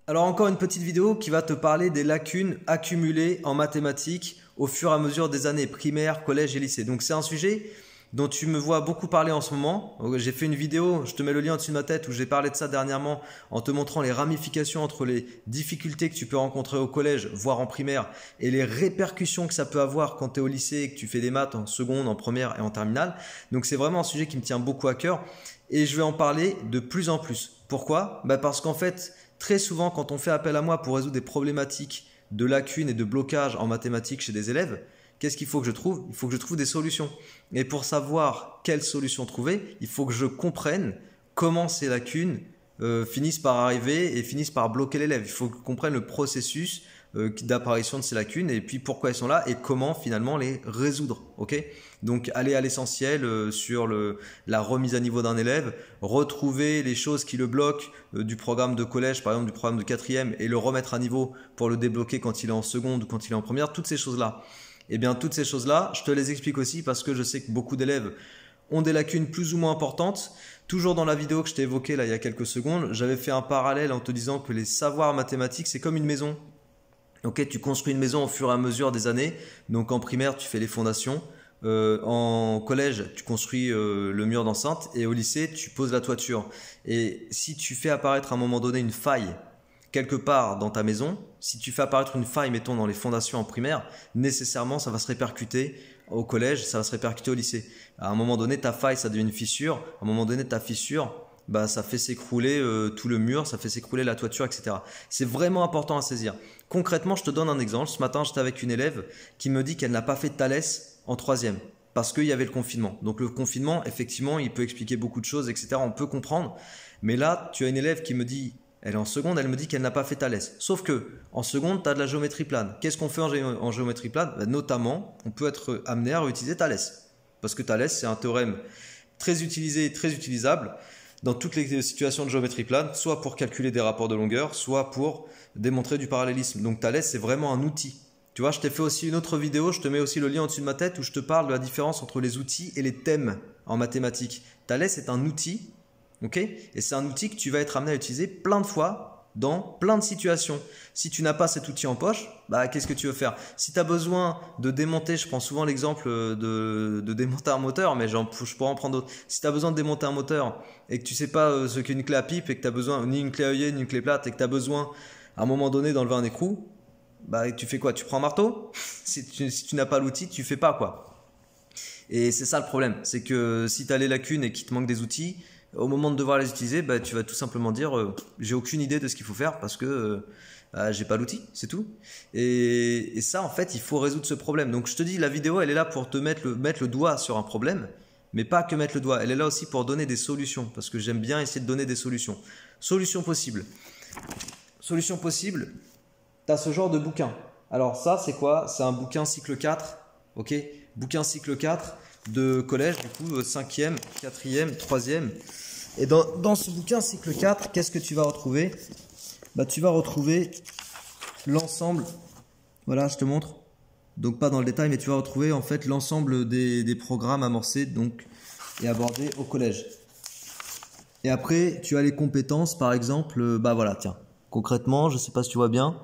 Alors encore une petite vidéo qui va te parler des lacunes accumulées en mathématiques au fur et à mesure des années primaires, collège et lycée. Donc c'est un sujet dont tu me vois beaucoup parler en ce moment. J'ai fait une vidéo, je te mets le lien au-dessus de ma tête, où j'ai parlé de ça dernièrement en te montrant les ramifications entre les difficultés que tu peux rencontrer au collège, voire en primaire, et les répercussions que ça peut avoir quand tu es au lycée et que tu fais des maths en seconde, en première et en terminale. Donc c'est vraiment un sujet qui me tient beaucoup à cœur et je vais en parler de plus en plus. Pourquoi? Parce qu'en fait, très souvent, quand on fait appel à moi pour résoudre des problématiques de lacunes et de blocages en mathématiques chez des élèves, qu'est-ce qu'il faut que je trouve? Il faut que je trouve des solutions. Et pour savoir quelles solutions trouver, il faut que je comprenne comment ces lacunes finissent par arriver et finissent par bloquer l'élève. Il faut que je comprenne le processus d'apparition de ces lacunes et puis pourquoi elles sont là et comment finalement les résoudre. Ok? Donc aller à l'essentiel sur la remise à niveau d'un élève, retrouver les choses qui le bloquent du programme de collège, par exemple du programme de quatrième, et le remettre à niveau pour le débloquer quand il est en seconde ou quand il est en première, toutes ces choses-là. Eh bien, toutes ces choses-là, je te les explique aussi parce que je sais que beaucoup d'élèves ont des lacunes plus ou moins importantes. Toujours dans la vidéo que je t'ai évoquée là il y a quelques secondes, j'avais fait un parallèle en te disant que les savoirs mathématiques, c'est comme une maison. Ok, tu construis une maison au fur et à mesure des années. Donc en primaire, tu fais les fondations. En collège, tu construis le mur d'enceinte. Et au lycée, tu poses la toiture. Et si tu fais apparaître à un moment donné une faille quelque part dans ta maison, si tu fais apparaître une faille, mettons dans les fondations en primaire, nécessairement ça va se répercuter au collège, ça va se répercuter au lycée. À un moment donné, ta faille, ça devient une fissure. À un moment donné, ta fissure, ça fait s'écrouler tout le mur, ça fait s'écrouler la toiture, etc. C'est vraiment important à saisir. Concrètement, je te donne un exemple. Ce matin, j'étais avec une élève qui me dit qu'elle n'a pas fait de Thalès en troisième parce qu'il y avait le confinement. Donc le confinement, effectivement, il peut expliquer beaucoup de choses, etc. On peut comprendre. Mais là, tu as une élève qui me dit, elle est en seconde, elle me dit qu'elle n'a pas fait Thalès. Sauf que en seconde, tu as de la géométrie plane. Qu'est-ce qu'on fait en géométrie plane? Notamment, on peut être amené à réutiliser Thalès. Parce que Thalès, c'est un théorème très utilisé et très utilisable dans toutes les situations de géométrie plane, soit pour calculer des rapports de longueur, soit pour démontrer du parallélisme. Donc Thalès, c'est vraiment un outil. Tu vois, je t'ai fait aussi une autre vidéo, je te mets aussi le lien au-dessus de ma tête où je te parle de la différence entre les outils et les thèmes en mathématiques. Thalès est un outil, ok? Et c'est un outil que tu vas être amené à utiliser plein de fois dans plein de situations. Si tu n'as pas cet outil en poche, qu'est-ce que tu veux faire? Si tu as besoin de démonter, je prends souvent l'exemple de démonter un moteur, mais je pourrais en prendre d'autres. Si tu as besoin de démonter un moteur et que tu sais pas ce qu'est une clé à pipe et que tu as besoin ni une clé à œillet ni une clé plate et que tu as besoin à un moment donné d'enlever un écrou, tu fais quoi? Tu prends un marteau? Si tu n'as pas l'outil, tu fais pas quoi. Et c'est ça le problème, c'est que si tu as les lacunes et qu'il te manque des outils, au moment de devoir les utiliser, tu vas tout simplement dire j'ai aucune idée de ce qu'il faut faire parce que j'ai pas l'outil, c'est tout. Et ça, en fait, il faut résoudre ce problème. Donc je te dis, la vidéo, elle est là pour te mettre le doigt sur un problème, mais pas que mettre le doigt. Elle est là aussi pour donner des solutions parce que j'aime bien essayer de donner des solutions. Solutions possibles. Solution possible, tu as ce genre de bouquin. Alors ça, c'est quoi? C'est un bouquin cycle 4, ok? Bouquin cycle 4 de collège, du coup, 5e, 4e, 3e. Et dans ce bouquin cycle 4, qu'est-ce que tu vas retrouver? Tu vas retrouver l'ensemble, voilà, je te montre. Donc pas dans le détail, mais tu vas retrouver en fait l'ensemble des programmes amorcés donc, et abordés au collège. Et après, tu as les compétences, par exemple, voilà, tiens. Concrètement, je ne sais pas si tu vois bien,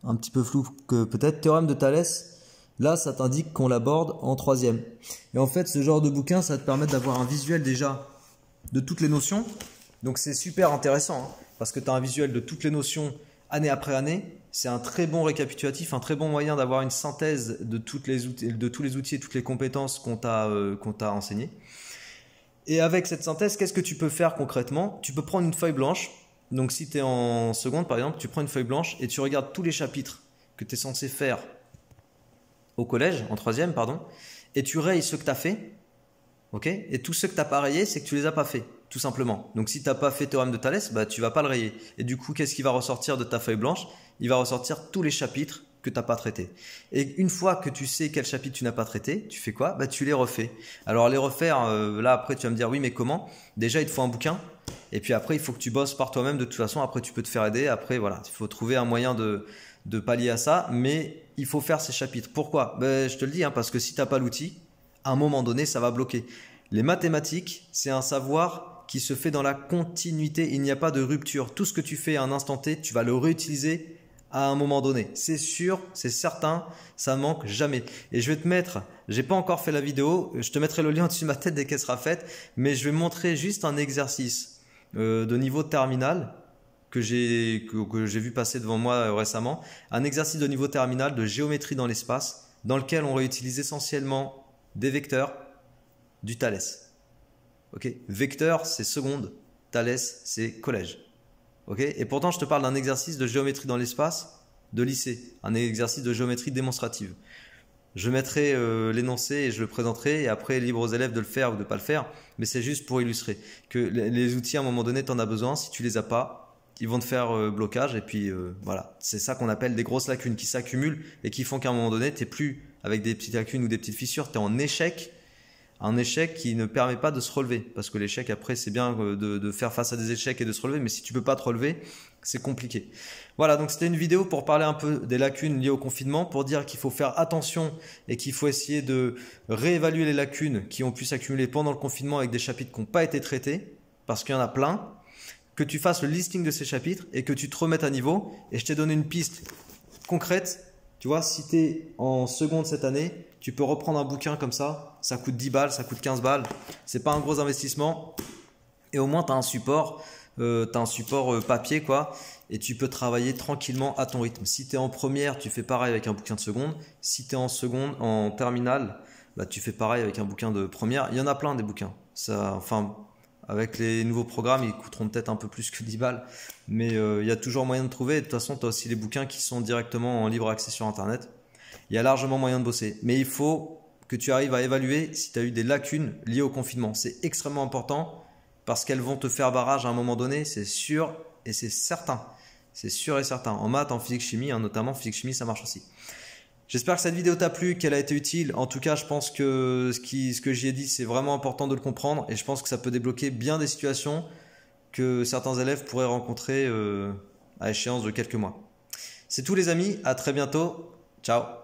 un petit peu flou que peut-être, théorème de Thalès. Là, ça t'indique qu'on l'aborde en troisième. Et en fait, ce genre de bouquin, ça va te permettre d'avoir un visuel déjà de toutes les notions. Donc, c'est super intéressant parce que tu as un visuel de toutes les notions année après année. C'est un très bon récapitulatif, un très bon moyen d'avoir une synthèse de tous les outils et toutes les compétences qu'on t'a enseignées. Et avec cette synthèse, qu'est-ce que tu peux faire concrètement? Tu peux prendre une feuille blanche. Donc, si tu es en seconde, par exemple, tu prends une feuille blanche et tu regardes tous les chapitres que tu es censé faire au collège, en troisième, pardon, et tu rayes ce que tu as fait, ok? Et tout ce que tu n'as pas rayé, c'est que tu les as pas fait, tout simplement. Donc si tu n'as pas fait théorème de Thalès, tu vas pas le rayer. Et du coup, qu'est-ce qui va ressortir de ta feuille blanche? Il va ressortir tous les chapitres que tu n'as pas traités. Et une fois que tu sais quel chapitre tu n'as pas traité, tu fais quoi? Tu les refais. Alors les refaire, là après tu vas me dire oui mais comment? Déjà il te faut un bouquin. Et puis après il faut que tu bosses par toi-même de toute façon. Après tu peux te faire aider. Après voilà, il faut trouver un moyen de pallier à ça, mais il faut faire ces chapitres. Pourquoi? Je te le dis, parce que si tu n'as pas l'outil, à un moment donné, ça va bloquer. Les mathématiques, c'est un savoir qui se fait dans la continuité. Il n'y a pas de rupture. Tout ce que tu fais à un instant T, tu vas le réutiliser à un moment donné. C'est sûr, c'est certain, ça manque jamais. Et je vais te mettre, j'ai pas encore fait la vidéo, je te mettrai le lien au-dessus de ma tête dès qu'elle sera faite, mais je vais montrer juste un exercice de niveau terminal que j'ai vu passer devant moi récemment. Un exercice de niveau terminal de géométrie dans l'espace dans lequel on réutilise essentiellement des vecteurs, du Thalès. Ok, vecteur, c'est seconde, Thalès, c'est collège. Okay, et pourtant, je te parle d'un exercice de géométrie dans l'espace de lycée, un exercice de géométrie démonstrative. Je mettrai l'énoncé et je le présenterai, et après, libre aux élèves de le faire ou de ne pas le faire, mais c'est juste pour illustrer que les outils, à un moment donné, tu en as besoin. Si tu les as pas, ils vont te faire blocage, et puis voilà. C'est ça qu'on appelle des grosses lacunes qui s'accumulent et qui font qu'à un moment donné, tu n'es plus avec des petites lacunes ou des petites fissures, tu es en échec. Un échec qui ne permet pas de se relever. Parce que l'échec, après, c'est bien de faire face à des échecs et de se relever. Mais si tu ne peux pas te relever, c'est compliqué. Voilà, donc c'était une vidéo pour parler un peu des lacunes liées au confinement, pour dire qu'il faut faire attention et qu'il faut essayer de réévaluer les lacunes qui ont pu s'accumuler pendant le confinement avec des chapitres qui n'ont pas été traités, parce qu'il y en a plein. Que tu fasses le listing de ces chapitres et que tu te remettes à niveau. Et je t'ai donné une piste concrète. Tu vois, si tu es en seconde cette année, tu peux reprendre un bouquin comme ça. Ça coûte 10 balles, ça coûte 15 balles. C'est pas un gros investissement. Et au moins, tu as un support, papier, quoi. Et tu peux travailler tranquillement à ton rythme. Si tu es en première, tu fais pareil avec un bouquin de seconde. Si tu es en seconde, en terminale, bah, tu fais pareil avec un bouquin de première. Il y en a plein des bouquins. Avec les nouveaux programmes, ils coûteront peut-être un peu plus que 10 balles. Mais il y a toujours moyen de trouver. Et de toute façon, tu as aussi les bouquins qui sont directement en libre accès sur Internet. Il y a largement moyen de bosser. Mais il faut que tu arrives à évaluer si tu as eu des lacunes liées au confinement. C'est extrêmement important parce qu'elles vont te faire barrage à un moment donné. C'est sûr et c'est certain. C'est sûr et certain. En maths, en physique, chimie, notamment physique, chimie, ça marche aussi. J'espère que cette vidéo t'a plu, qu'elle a été utile. En tout cas, je pense que ce que j'y ai dit, c'est vraiment important de le comprendre. Et je pense que ça peut débloquer bien des situations que certains élèves pourraient rencontrer à échéance de quelques mois. C'est tout les amis, à très bientôt. Ciao.